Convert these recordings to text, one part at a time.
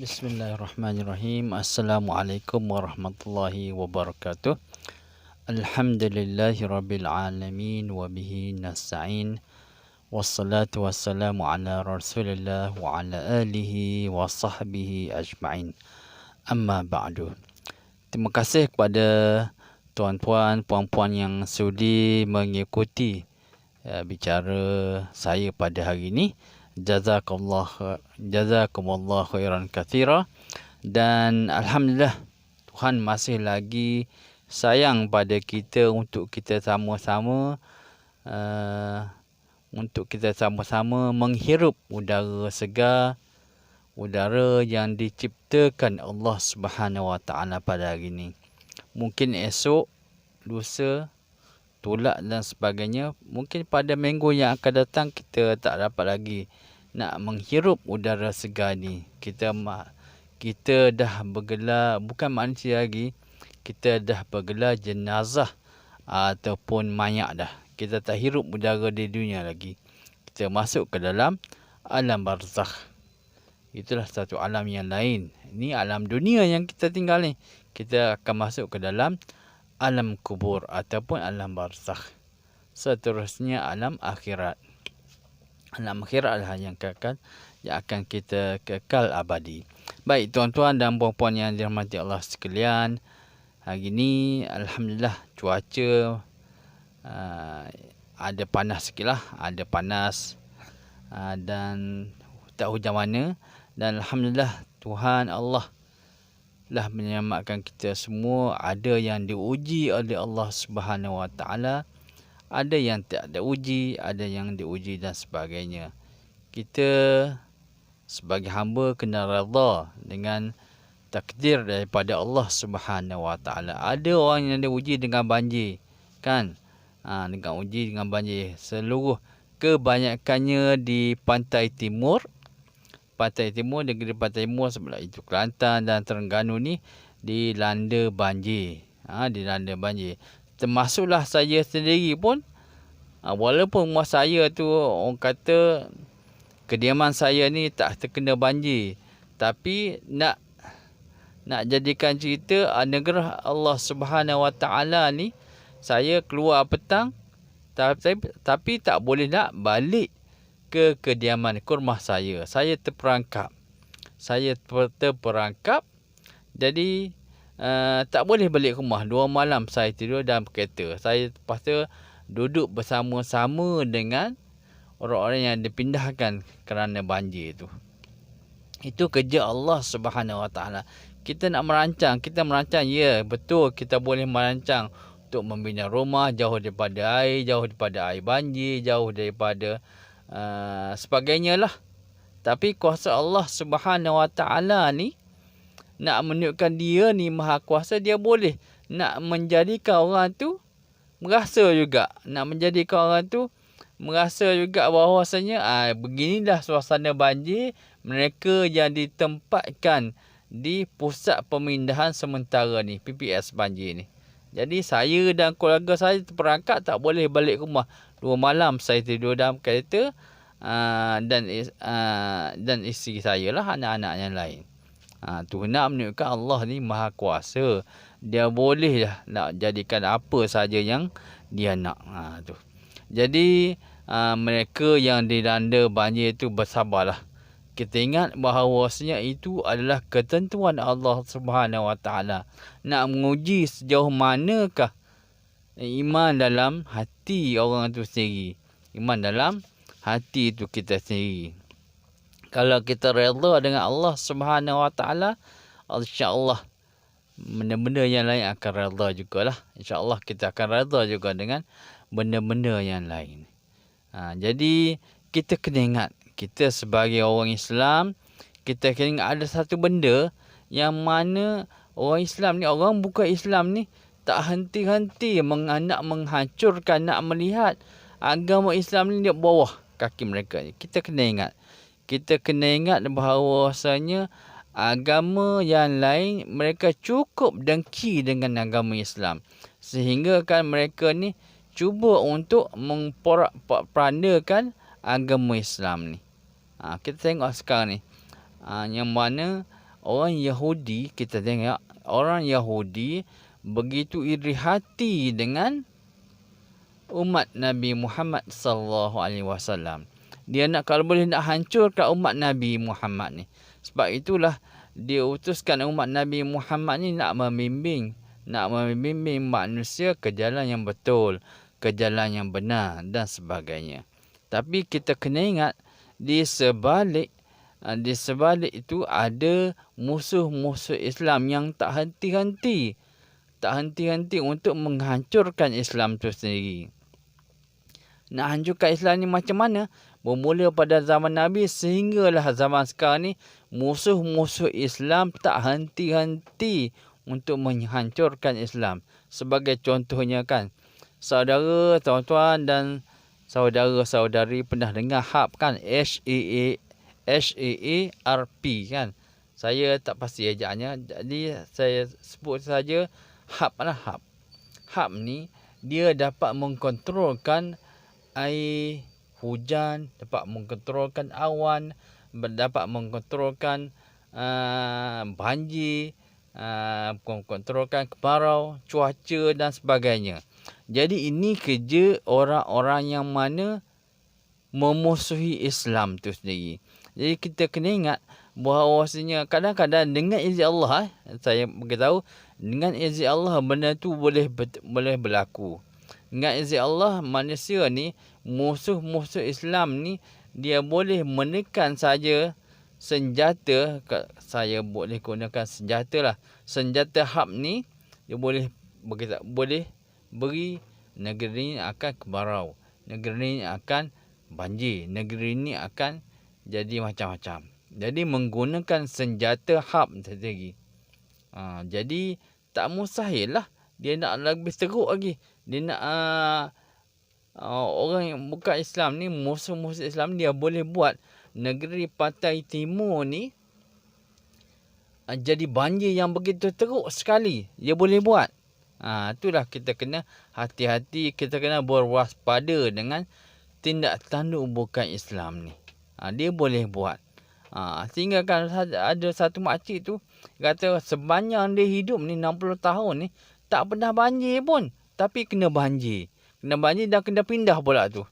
Bismillahirrahmanirrahim. Assalamualaikum warahmatullahi wabarakatuh. Alhamdulillahi rabbil alamin wa bihi nasta'in. Wassalatu wassalamu ala Rasulillah wa ala alihi wa sahbihi ajma'in. Amma ba'du. Terima kasih kepada tuan-tuan, puan-puan yang sudi mengikuti bicara saya pada hari ini. Jazakumullah khairan katsira. Dan alhamdulillah, Tuhan masih lagi sayang pada kita untuk kita sama-sama menghirup udara segar, udara yang diciptakan Allah Subhanahu Wa Taala pada hari ini. Mungkin esok, lusa, tolak dan sebagainya, mungkin pada minggu yang akan datang kita tak dapat lagi nak menghirup udara segar ni. Kita dah bergelar, bukan manusia lagi, kita dah bergelar jenazah ataupun mayat dah. Kita tak hirup udara di dunia lagi. Kita masuk ke dalam alam barzakh. Itulah satu alam yang lain. Ini alam dunia yang kita tinggal ni. Kita akan masuk ke dalam alam kubur ataupun alam barzakh. Seterusnya alam akhirat. Alam akhirat adalah yang akan kita kekal abadi. Baik tuan-tuan dan puan-puan yang dirahmati Allah sekalian, hari ini alhamdulillah cuaca ada panas sikitlah, ada panas dan tak hujan mana, dan alhamdulillah Tuhan Allah telah menyelamatkan kita semua. Ada yang diuji oleh Allah Subhanahu Wa Taala, ada yang tak ada uji, ada yang diuji dan sebagainya. Kita sebagai hamba kena redha dengan takdir daripada Allah Subhanahu Wa Taala. Ada orang yang diuji dengan banjir, kan? Dengan uji dengan banjir. Seluruh kebanyakannya di pantai timur, negeri pantai timur sebelah itu Kelantan dan Terengganu ni dilanda banjir. Dilanda banjir. Termasuklah saya sendiri pun, walaupun rumah saya tu orang kata kediaman saya ni tak terkena banjir, tapi nak jadikan cerita anugerah Allah Subhanahu Wa Taala ni, saya keluar petang tapi tak boleh nak balik ke kediaman, ke rumah saya. Saya terperangkap. Jadi tak boleh balik rumah. 2 malam saya tidur dalam kereta. Saya lepas tu duduk bersama-sama dengan orang-orang yang dipindahkan kerana banjir itu. Itu kerja Allah Subhanahu Wa Taala. Kita nak merancang, ya betul, kita boleh merancang untuk membina rumah jauh daripada air, jauh daripada air banjir, jauh daripada sebagainya lah. Tapi kuasa Allah Subhanahu Wa Taala ni nak menunjukkan dia ni maha kuasa, dia boleh nak menjadikan orang tu merasa juga. Bahawasanya beginilah suasana banjir mereka yang ditempatkan di pusat pemindahan sementara ni, PPS banjir ni. Jadi saya dan keluarga saya terperangkap, tak boleh balik rumah. 2 malam saya tidur dalam kereta dan isteri saya lah, anak-anak yang lain. Tu nak menunjukkan Allah ni maha kuasa. Dia boleh dah nak jadikan apa saja yang dia nak. Tu. Jadi mereka yang dilanda banjir itu bersabarlah. Kita ingat bahawasanya itu adalah ketentuan Allah Subhanahu Wa Taala. Nak menguji sejauh manakah iman dalam hati orang itu sendiri. Iman dalam hati itu kita sendiri. Kalau kita redha dengan Allah Subhanahu Wa Taala, insya-Allah benda-benda yang lain akan redha jugalah. Insya-Allah kita akan redha juga dengan benda-benda yang lain. Jadi kita kena ingat, kita sebagai orang Islam, kita kena ingat ada satu benda yang mana orang Islam ni, orang bukan Islam ni tak henti-henti nak menghancurkan, nak melihat agama Islam ni di bawah kaki mereka ni. Kita kena ingat bahawasanya agama yang lain mereka cukup dengki dengan agama Islam, sehingga kan mereka ni cuba untuk memporak-porandakan agama Islam ni. Kita tengok sekarang ni, yang mana orang Yahudi, kita tengok orang Yahudi begitu iri hati dengan umat Nabi Muhammad sallallahu alaihi wasallam. Dia nak, kalau boleh, nak hancurkan umat Nabi Muhammad ni. Sebab itulah dia utuskan umat Nabi Muhammad ni nak membimbing manusia ke jalan yang betul, ke jalan yang benar dan sebagainya. Tapi kita kena ingat, di sebalik itu ada musuh-musuh Islam yang tak henti-henti untuk menghancurkan Islam itu sendiri. Nak hancurkan Islam ni macam mana? Bermula pada zaman Nabi sehinggalah zaman sekarang ni, musuh-musuh Islam tak henti-henti untuk menghancurkan Islam. Sebagai contohnya kan, saudara, tuan-tuan dan saudara-saudari pernah dengar HARP kan? HAARP kan? Saya tak pasti ejaannya, jadi saya sebut saja HARP lah. HARP ni dia dapat mengkontrolkan air hujan, dapat mengkontrolkan awan, dapat mengkontrolkan banjir, mengkontrolkan kemarau, cuaca dan sebagainya. Jadi ini kerja orang-orang yang mana memusuhi Islam tu sendiri. Jadi kita kena ingat bahawasanya kadang-kadang dengan izin Allah, saya beritahu, dengan izin Allah benda tu boleh berlaku. Dengan izin Allah, manusia ni, musuh-musuh Islam ni, dia boleh menekan saja senjata, saya boleh gunakan senjata lah. Senjata HARP ni, dia boleh beri negeri ni akan kemarau, negeri ni akan banjir, negeri ni akan jadi macam-macam. Jadi menggunakan senjata HARP sendiri. Jadi tak mustahil lah dia nak lebih teruk lagi. Dia nak orang yang bukan Islam ni, musuh-musuh Islam, dia boleh buat negeri pantai timur ni jadi banjir yang begitu teruk sekali. Dia boleh buat. Itulah kita kena hati-hati, kita kena berwaspada dengan tindak tanduk bukan Islam ni. Dia boleh buat. Sehingga kan ada satu makcik tu kata sepanjang dia hidup ni 60 tahun ni tak pernah banjir pun, tapi kena banjir. Kena banjir dan kena pindah pula tu.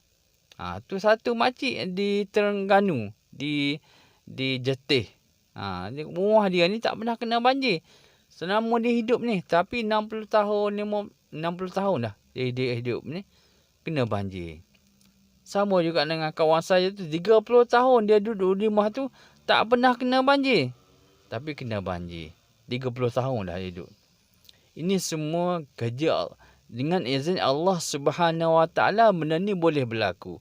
Tu satu makcik di Terengganu, di Jetih. Rumah dia ni tak pernah kena banjir selama dia hidup ni, tapi 60 tahun dah dia hidup ni kena banjir. Sama juga dengan kawan saya tu, 30 tahun dia duduk di rumah tu tak pernah kena banjir, tapi kena banjir. 30 tahun dah hidup. Ini semua kerja dengan izin Allah Subhanahu Wa Taala. Benda ni boleh berlaku.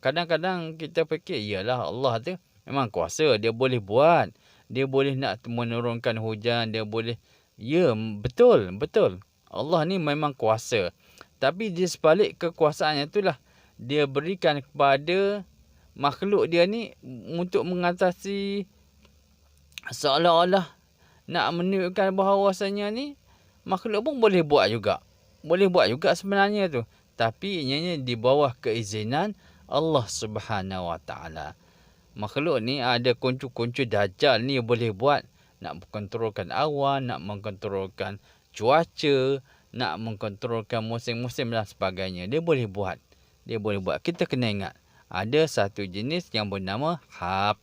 Kadang-kadang kita fikir, iyalah Allah tu memang kuasa, dia boleh buat. Dia boleh nak menurunkan hujan, dia boleh. Ya, betul. Allah ni memang kuasa. Tapi di sebalik kekuasaannya itulah dia berikan kepada makhluk dia ni untuk mengatasi, seolah-olah nak menunjukkan bahawasanya ni makhluk pun boleh buat juga. Boleh buat juga sebenarnya tu. Tapi ianya di bawah keizinan Allah Subhanahu Wa Taala. Makhluk ni ada kuncu-kuncu dajjal ni boleh buat. Nak mengkontrolkan awan, nak mengkontrolkan cuaca, nak mengkontrolkan musim-musim dan sebagainya. Dia boleh buat. Kita kena ingat, ada satu jenis yang bernama HARP.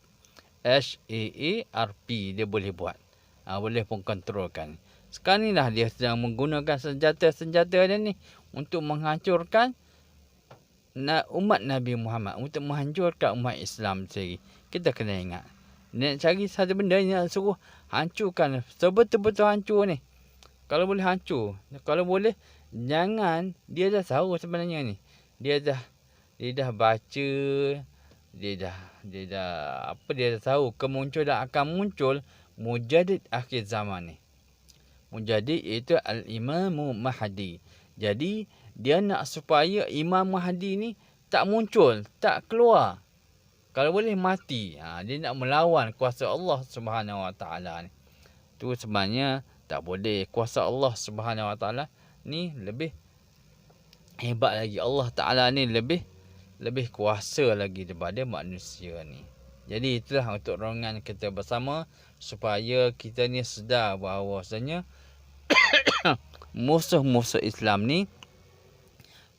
HAARP. Dia boleh buat. Boleh mengkontrolkan. Sekarang ni lah dia sedang menggunakan senjata-senjata dia ni untuk menghancurkan umat Nabi Muhammad, untuk menghancurkan umat Islam sendiri. Kita kena ingat. Dia nak cari satu benda yang nak suruh hancurkan. Sebetul-betul hancur ni. Kalau boleh hancur. Kalau boleh, jangan. Dia dah tahu sebenarnya ni. Dia dah baca. Dia dah tahu kemunculan akan muncul Mujaddid akhir zaman ni. Mujaddid itu Al-Imam Mahdi. Jadi dia nak supaya Imam Mahdi ni tak muncul, tak keluar. Kalau boleh mati. Dia nak melawan kuasa Allah Subhanahu Wa Taala ni. Tu sebenarnya tak boleh. Kuasa Allah Subhanahu Wa Taala ni lebih hebat lagi. Allah Taala ni lebih kuasa lagi daripada manusia ni. Jadi itulah untuk rongan kita bersama supaya kita ni sedar bahawasanya musuh-musuh Islam ni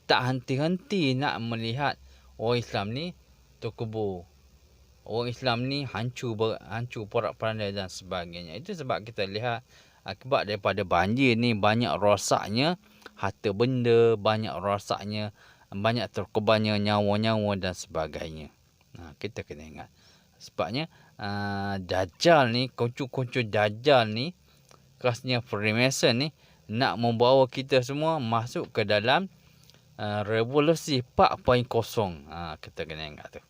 tak henti-henti nak melihat orang Islam ni terkubur. Orang Islam ni hancur porak-poranda dan sebagainya. Itu sebab kita lihat akibat daripada banjir ni banyak rosaknya harta benda, banyak rosaknya, banyak terkorbannya nyawa-nyawa dan sebagainya. Kita kena ingat. Sebabnya Dajjal ni, kuncu-kuncu Dajjal ni, khasnya Freemason ni, nak membawa kita semua masuk ke dalam revolusi 4.0. Kita kena ingat tu.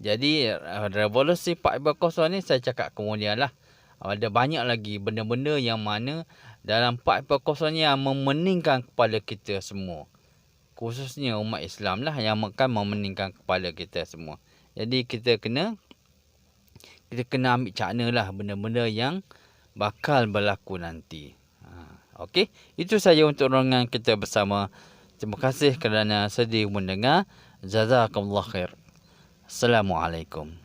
Jadi revolusi 4.0 ni saya cakap kemudian lah. Ada banyak lagi benda-benda yang mana dalam 4.0 ni yang memeningkan kepala kita semua. Khususnya umat Islam lah yang akan memeningkan kepala kita semua. Jadi kita kena ambil cakna lah benda-benda yang bakal berlaku nanti. Okey, itu saja untuk rongan kita bersama. Terima kasih kerana sedia mendengar. Jazakumullah khair. Assalamualaikum.